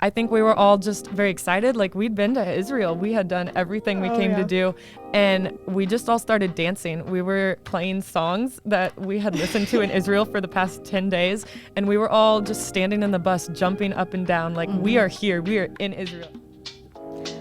I think we were all just very excited. Like, we'd been to Israel. We had done everything we came to do. And we just all started dancing. We were playing songs that we had listened to in Israel for the past 10 days. And we were all just standing in the bus, jumping up and down. Like, we are here. We are in Israel.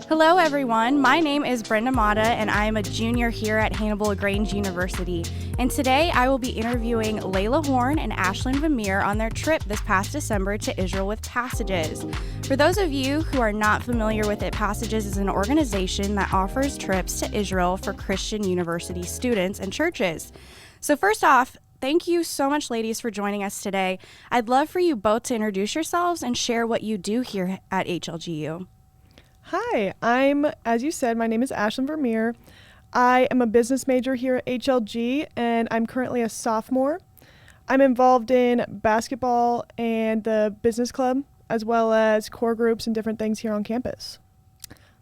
Hello, everyone. My name is Brenda Mata, and I am a junior here at Hannibal LaGrange University. And today I will be interviewing Layla Horn and Ashlyn Vermeer on their trip this past December to Israel with Passages. For those of you who are not familiar with it, Passages is an organization that offers trips to Israel for Christian university students and churches. So first off, thank you so much, ladies, for joining us today. I'd love for you both to introduce yourselves and share what you do here at HLGU. Hi, as you said, my name is Ashlyn Vermeer. I am a business major here at HLG, and I'm currently a sophomore. I'm involved in basketball and the business club, as well as core groups and different things here on campus.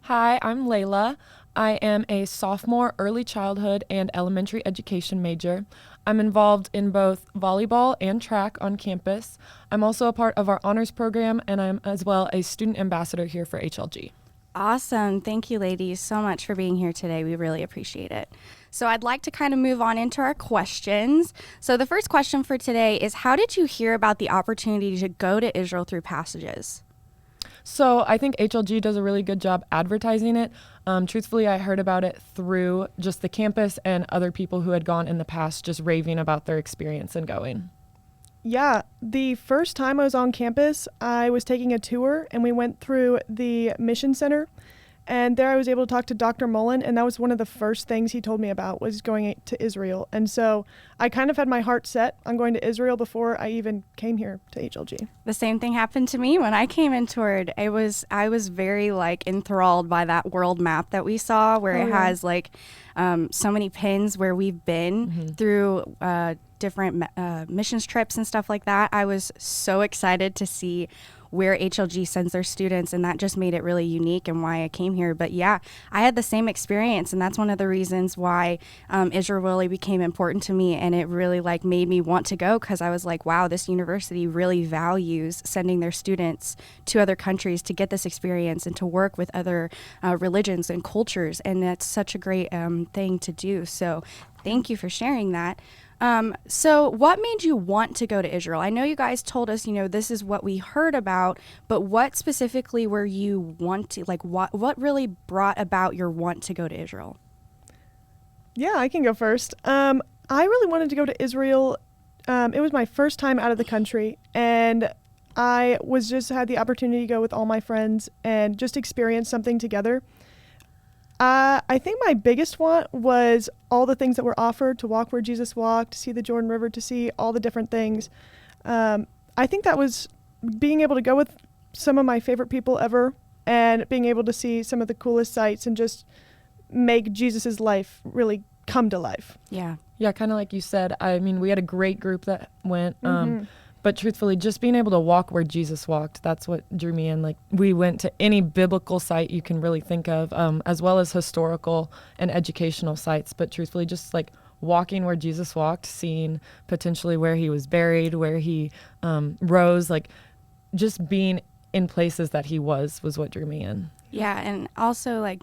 Hi, I'm Layla. I am a sophomore early childhood and elementary education major. I'm involved in both volleyball and track on campus. I'm also a part of our honors program, and I'm as well a student ambassador here for HLG. Awesome. Thank you, ladies, so much for being here today. We really appreciate it. So I'd like to kind of move on into our questions. So the first question for today is, how did you hear about the opportunity to go to Israel through Passages? So I think HLG does a really good job advertising it. Truthfully, I heard about it through just the campus and other people who had gone in the past just raving about their experience and going. Yeah, the first time I was on campus, I was taking a tour, and we went through the mission center, and there I was able to talk to Dr. Mullen, and that was one of the first things he told me about was going to Israel. And so I kind of had my heart set on going to Israel before I even came here to HLG. The same thing happened to me when I came and toured. I was very enthralled by that world map that we saw, where it has so many pins where we've been through different missions trips and stuff like that. I was so excited to see where HLG sends their students, and that just made it really unique and why I came here. But yeah, I had the same experience, and that's one of the reasons why Israel really became important to me, and it really made me want to go, because I was like, wow, this university really values sending their students to other countries to get this experience and to work with other religions and cultures, and that's such a great thing to do. So thank you for sharing that. So what made you want to go to Israel? I know you guys told us, this is what we heard about, but what specifically were you what really brought about your want to go to Israel? Yeah, I can go first. I really wanted to go to Israel. It was my first time out of the country, and I had the opportunity to go with all my friends and just experience something together. I think my biggest want was all the things that were offered, to walk where Jesus walked, to see the Jordan River, to see all the different things. I think that was being able to go with some of my favorite people ever, and being able to see some of the coolest sights and just make Jesus's life really come to life. Yeah. Yeah, kind of like you said. I mean, we had a great group that went. But truthfully, just being able to walk where Jesus walked, that's what drew me in. We went to any biblical site you can really think of, as well as historical and educational sites. But truthfully, just walking where Jesus walked, seeing potentially where he was buried, where he rose, just being in places that he was what drew me in. Yeah, and also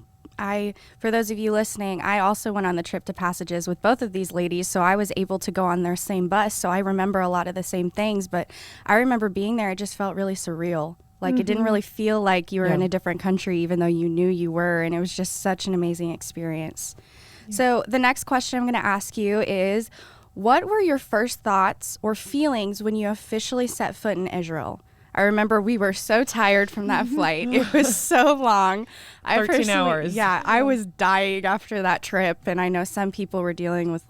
for those of you listening, I also went on the trip to Passages with both of these ladies, so I was able to go on their same bus, so I remember a lot of the same things, but I remember being there, it just felt really surreal. It didn't really feel like you were in a different country, even though you knew you were, and it was just such an amazing experience. Yeah. So the next question I'm going to ask you is, what were your first thoughts or feelings when you officially set foot in Israel? I remember we were so tired from that flight. It was so long. 13 hours. Yeah, I was dying after that trip. And I know some people were dealing with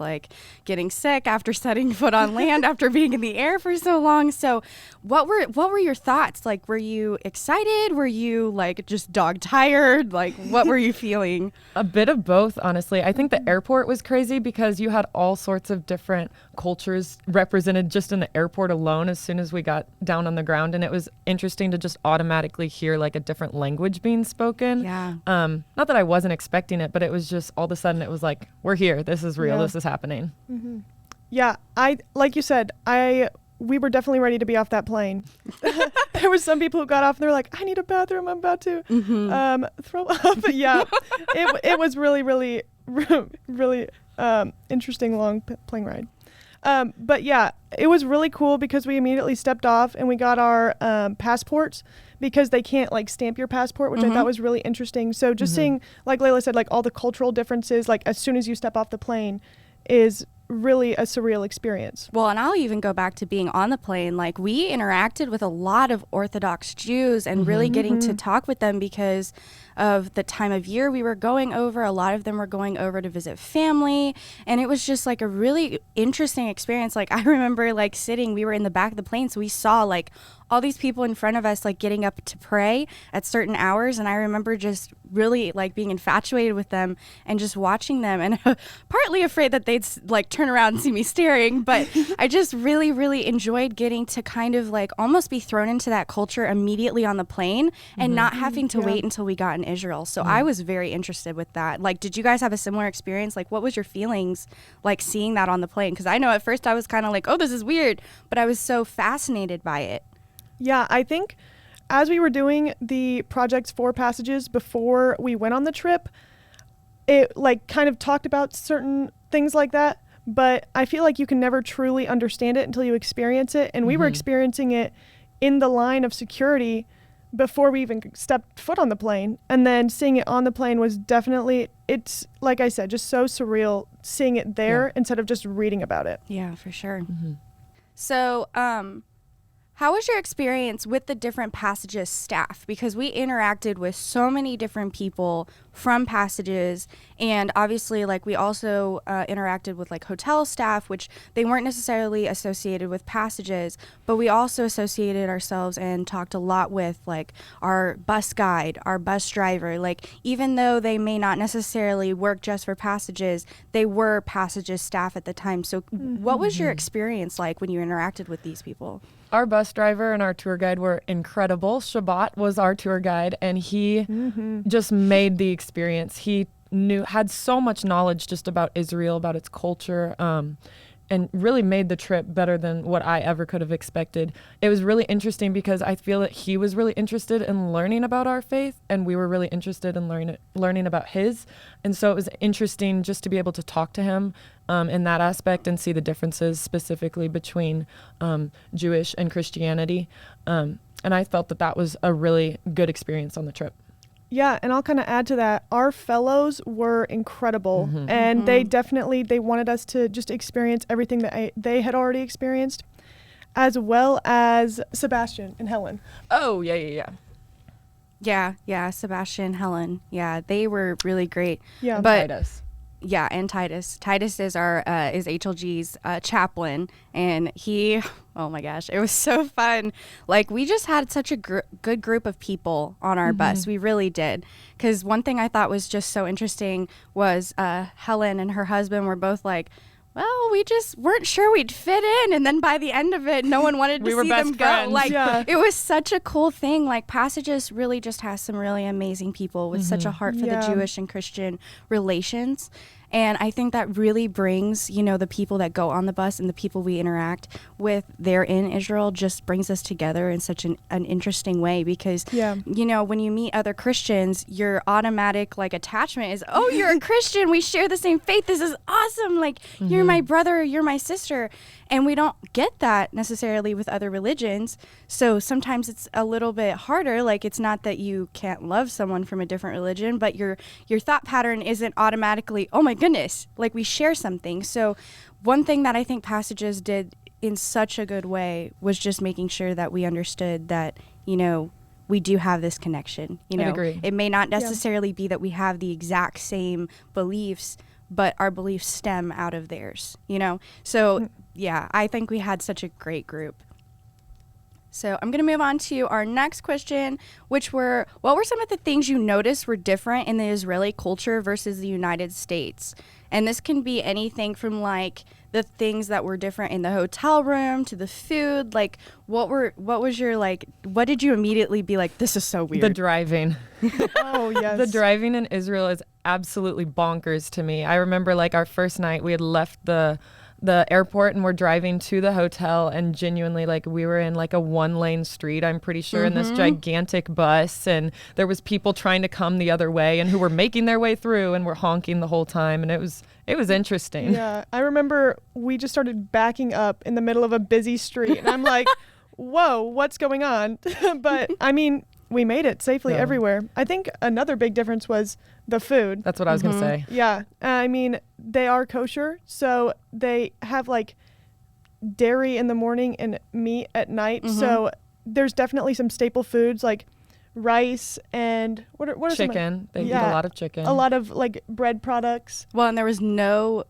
getting sick after setting foot on land after being in the air for so long. So what were your thoughts? Were you excited? Were you just dog tired? What were you feeling? A bit of both, honestly. I think the airport was crazy because you had all sorts of different cultures represented just in the airport alone as soon as we got down on the ground. And it was interesting to just automatically hear a different language being spoken. Yeah. Not that I wasn't expecting it, but it was just all of a sudden it was we're here. This is real. Yeah. This is happening. Mm-hmm. Yeah. Like you said, I we were definitely ready to be off that plane. There were some people who got off and they're like, I need a bathroom. I'm about to throw up. But yeah, it was really, really, really interesting long plane ride. But yeah, it was really cool because we immediately stepped off and we got our passports because they can't like stamp your passport, which I thought was really interesting. So just seeing, like Layla said, like all the cultural differences, like as soon as you step off the plane is really a surreal experience. Well, and I'll even go back to being on the plane. Like we interacted with a lot of Orthodox Jews and really getting to talk with them because of the time of year we were going over. A lot of them were going over to visit family, and it was just like a really interesting experience. Like I remember like we were in the back of the plane, so we saw like all these people in front of us like getting up to pray at certain hours, and I remember just really like being infatuated with them and just watching them, and partly afraid that they'd like turn around and see me staring, but I just really, really enjoyed getting to kind of like almost be thrown into that culture immediately on the plane and not having to wait until we got in Israel. So I was very interested with that. Like, did you guys have a similar experience? Like, what was your feelings like seeing that on the plane? Because I know at first I was kind of like, oh, this is weird, but I was so fascinated by it. Yeah, I think as we were doing the Projects 4 passages before we went on the trip, it like kind of talked about certain things like that, but I feel like you can never truly understand it until you experience it. And we were experiencing it in the line of security before we even stepped foot on the plane. And then seeing it on the plane was definitely, it's like I said, just so surreal seeing it there instead of just reading about it. Yeah, for sure. So, how was your experience with the different Passages staff? Because we interacted with so many different people from Passages, and obviously like we also interacted with like hotel staff, which they weren't necessarily associated with Passages, but we also associated ourselves and talked a lot with like our bus guide, our bus driver. Like even though they may not necessarily work just for Passages, they were Passages staff at the time. So what was your experience like when you interacted with these people? Our bus driver and our tour guide were incredible. Shabbat was our tour guide, and he just made the experience. He had so much knowledge just about Israel, about its culture, and really made the trip better than what I ever could have expected. It was really interesting because I feel that he was really interested in learning about our faith, and we were really interested in learning about his. And so it was interesting just to be able to talk to him in that aspect and see the differences specifically between Jewish and Christianity. And I felt that that was a really good experience on the trip. Yeah, and I'll kind of add to that. Our fellows were incredible, and they wanted us to just experience everything that they had already experienced, as well as Sebastian and Helen. Oh, yeah. Yeah, Sebastian, Helen. Yeah, they were really great. Yeah, but Titus. Yeah, and Titus. Titus is our is HLG's chaplain, and he, oh my gosh, it was so fun. Like we just had such a good group of people on our bus. We really did. Because one thing I thought was just so interesting was Helen and her husband were both like, well, we just weren't sure we'd fit in, and then by the end of it, no one wanted to see them go. Like, it was such a cool thing. Like, Passages really just has some really amazing people with such a heart for the Jewish and Christian relations. And I think that really brings, the people that go on the bus and the people we interact with there in Israel just brings us together in such an interesting way because, when you meet other Christians, your automatic like attachment is, oh, you're a Christian. We share the same faith. This is awesome. Like you're my brother, you're my sister. And we don't get that necessarily with other religions. So sometimes it's a little bit harder. Like it's not that you can't love someone from a different religion, but your thought pattern isn't automatically, oh my goodness, like we share something. So one thing that I think Passages did in such a good way was just making sure that we understood that, we do have this connection. I agree. It may not necessarily be that we have the exact same beliefs, but our beliefs stem out of theirs, So yeah, I think we had such a great group. So I'm going to move on to our next question, which were, what were some of the things you noticed were different in the Israeli culture versus the United States? And this can be anything from like the things that were different in the hotel room to the food. Like what did you immediately be like, this is so weird? The driving. Oh, yes. The driving in Israel is absolutely bonkers to me. I remember like our first night we had left the the airport and we're driving to the hotel, and genuinely, like, we were in like a 1-lane street, I'm pretty sure, in this gigantic bus, and there was people trying to come the other way and who were making their way through and were honking the whole time, and it was interesting. Yeah, I remember we just started backing up in the middle of a busy street, and I'm like, whoa, what's going on? But I mean, we made it safely everywhere. I think another big difference was the food. That's what I was going to say. Yeah. I mean, they are kosher, so they have like dairy in the morning and meat at night. So there's definitely some staple foods like rice and what are chicken. They eat a lot of chicken. A lot of like bread products. Well, and there was no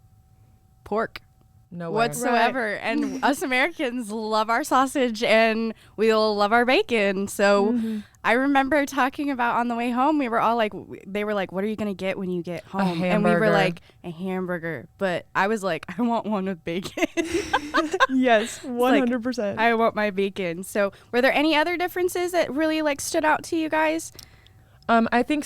pork. Nowhere. Whatsoever. Right. And us Americans love our sausage and we'll love our bacon. So I remember talking about on the way home, we were all like, they were like, what are you going to get when you get home? And we were like, a hamburger. But I was like, I want one with bacon. Yes, 100%. Like, I want my bacon. So were there any other differences that really like stood out to you guys? I think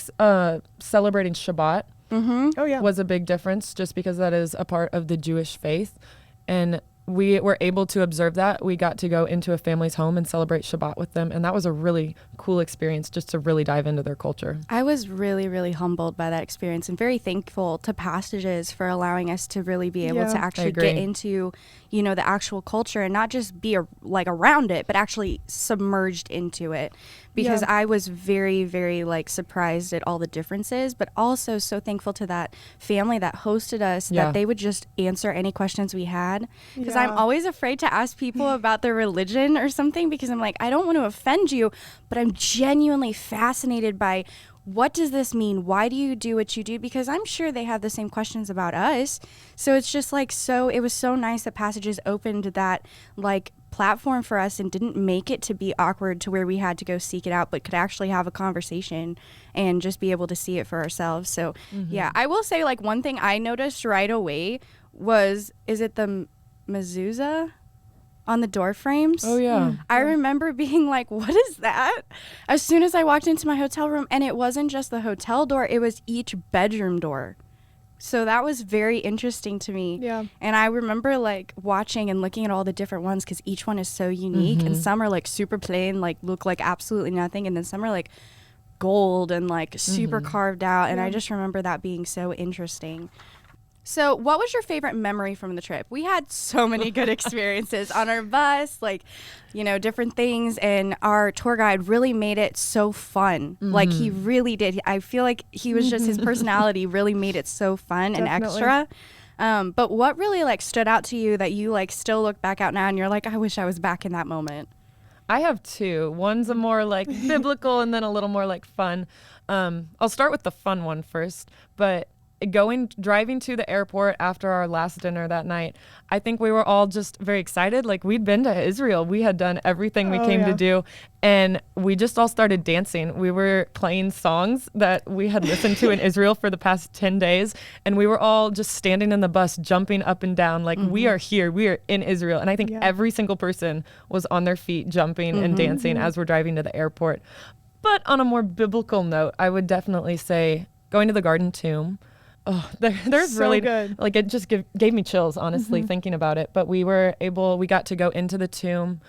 celebrating Shabbat was a big difference, just because that is a part of the Jewish faith. And we were able to observe that. We got to go into a family's home and celebrate Shabbat with them. And that was a really cool experience, just to really dive into their culture. I was really, really humbled by that experience and very thankful to Passages for allowing us to really be able to actually get into, you know, the actual culture and not just be like around it, but actually submerged into it. Because I was very, very like surprised at all the differences, but also so thankful to that family that hosted us that they would just answer any questions we had. Because I'm always afraid to ask people about their religion or something, because I'm like, I don't want to offend you, but I'm genuinely fascinated by what does this mean? Why do you do what you do? Because I'm sure they have the same questions about us. So it's just like, it was so nice that Passages opened that like platform for us and didn't make it to be awkward to where we had to go seek it out, but could actually have a conversation and just be able to see it for ourselves. So yeah, I will say like one thing I noticed right away was, is it the mezuzah on the door frames? Oh yeah. I remember being like, what is that? As soon as I walked into my hotel room, and it wasn't just the hotel door, it was each bedroom door. So that was very interesting to me. Yeah. And I remember like watching and looking at all the different ones, because each one is so unique, and some are like super plain, like look like absolutely nothing, and then some are like gold and like super carved out. And I just remember that being so interesting. So what was your favorite memory from the trip? We had so many good experiences on our bus, like, you know, different things. And our tour guide really made it so fun. Like he really did. I feel like he was just, his personality really made it so fun and extra. But what really like stood out to you that you like still look back out now and you're like, I wish I was back in that moment? I have two. One's a more like biblical and then a little more like fun. I'll start with the fun one first, but driving to the airport after our last dinner that night, I think we were all just very excited. Like, we'd been to Israel. We had done everything we came to do. And we just all started dancing. We were playing songs that we had listened to in Israel for the past 10 days. And we were all just standing in the bus, jumping up and down. Like, we are here. We are in Israel. And I think every single person was on their feet, jumping and dancing as we're driving to the airport. But on a more biblical note, I would definitely say going to the Garden Tomb. Oh, there's so really good. Like, it just gave me chills, honestly, thinking about it. But we got to go into the tomb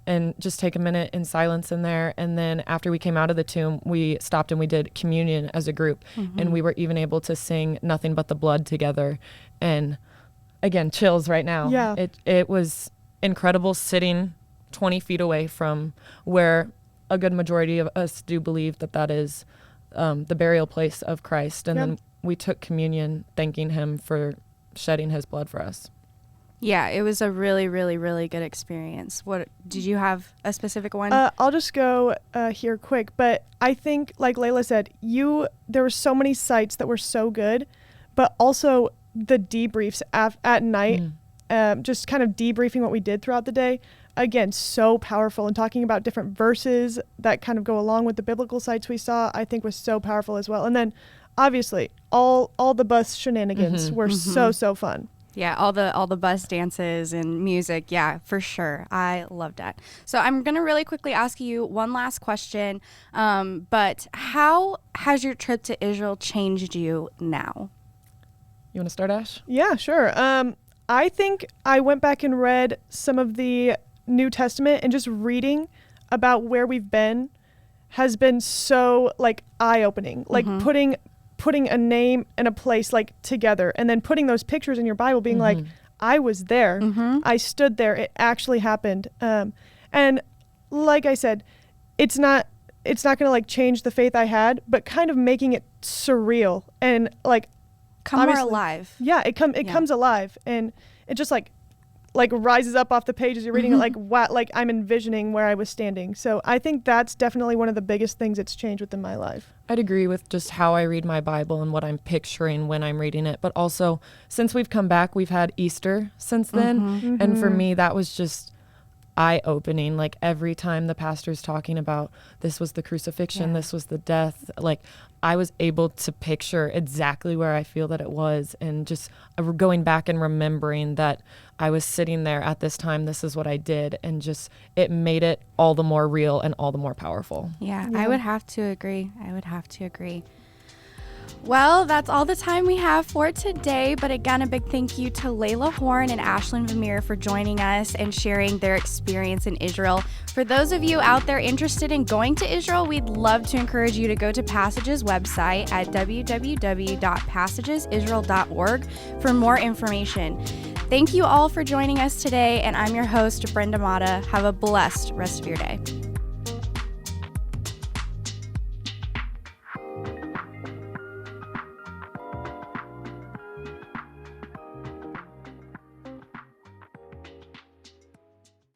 and just take a minute in silence in there. And then after we came out of the tomb, we stopped and we did communion as a group. And we were even able to sing Nothing But the Blood together. And again, chills right now. Yeah. It was incredible sitting 20 feet away from where a good majority of us do believe that is the burial place of Christ. And then we took communion, thanking him for shedding his blood for us. Yeah, it was a really, really, really good experience. What did you have a specific one? I'll just go here quick, but I think, like Layla said, there were so many sites that were so good, but also the debriefs at night, just kind of debriefing what we did throughout the day. Again, so powerful, and talking about different verses that kind of go along with the biblical sites we saw, I think was so powerful as well. And then obviously all the bus shenanigans were so fun. Yeah, all the bus dances and music. Yeah, for sure. I loved that. So I'm going to really quickly ask you one last question. But how has your trip to Israel changed you now? You want to start, Ash? Yeah, sure. I think I went back and read some of the New Testament, and just reading about where we've been has been so like eye-opening. Like putting a name and a place like together, and then putting those pictures in your Bible, being like, I was there. I stood there. It actually happened. And like I said, it's not going to like change the faith I had, but kind of making it surreal and like come more alive. Yeah, it comes alive, and it just like rises up off the page as you're reading it, like what, like I'm envisioning where I was standing. So I think that's definitely one of the biggest things that's changed within my life. I'd agree with just how I read my Bible and what I'm picturing when I'm reading it. But also, since we've come back, we've had Easter since then. And for me, that was just eye-opening. Like every time the pastor's talking about this was the crucifixion, this was the death, like I was able to picture exactly where I feel that it was, and just going back and remembering that I was sitting there at this time, this is what I did, and just it made it all the more real and all the more powerful. Yeah. I would have to agree. Well, that's all the time we have for today. But again, a big thank you to Layla Horn and Ashlyn Vermeer for joining us and sharing their experience in Israel. For those of you out there interested in going to Israel, we'd love to encourage you to go to Passage's website at www.passagesisrael.org for more information. Thank you all for joining us today, and I'm your host, Brenda Mata. Have a blessed rest of your day.